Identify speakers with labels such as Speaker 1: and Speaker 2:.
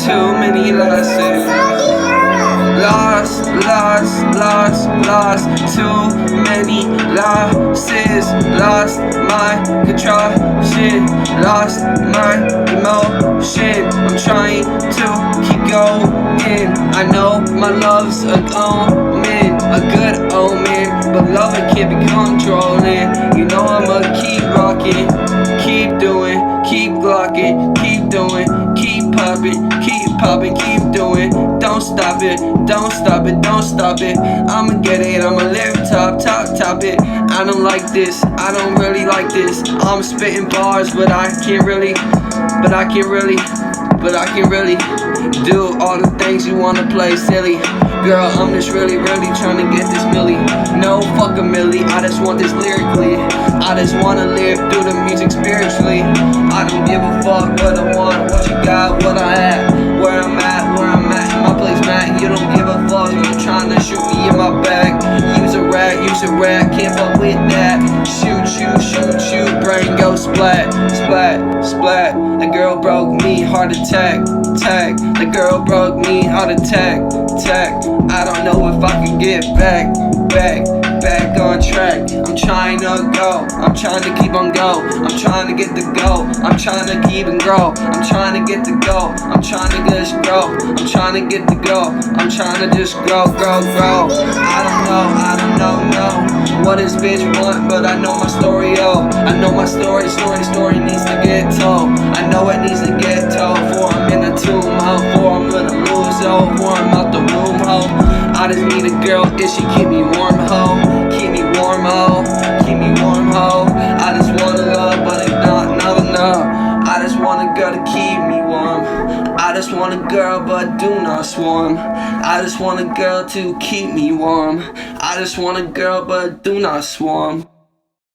Speaker 1: Too many losses. Lost, too many losses. Lost my control, shit. Lost my emotion. I'm trying to keep going. I know my love's a omen, a good omen, but love it can't be controlling. You know I'ma keep rocking, keep doing, keep glocking, keep doing, keep popping, keep doing. Don't stop it, don't stop it, don't stop it. I'ma get it, I'ma live top it. I don't like this, I don't really like this. I'm spitting bars, but I can't really do all the things you wanna play silly. Girl, I'm just really trying to get this milli. No fuck a milli, I just want this lyrically. I just wanna live through the music spiritually. I don't give a fuck what I want, what you got, what I have, where I'm at, my place, man. You don't give a fuck, you tryna shoot me in my back. Use a rat, can't fuck with that. Shoot, brain go splat. The girl broke me, heart attack. The girl broke me, heart attack. I don't know if I can get back on track. I'm trying to go, I'm trying to keep on go. I'm trying to get the go, I'm trying to keep and grow. I'm trying to get the go, I'm trying to just grow. I'm trying to get the go, I'm trying to just grow. I don't know what this bitch want, but I know my story, oh. I know my story needs to get told. I know it needs to get told. For I'm in the tomb, ho. For I'm gonna lose, oh. For I'm out the room, ho. I just need a girl, if she keep me warm, ho. Keep me warm, ho. I just want a love, but it's not enough. I just want a girl to keep me warm. I just want a girl, but do not swarm. I just want a girl to keep me warm. I just want a girl, but do not swarm.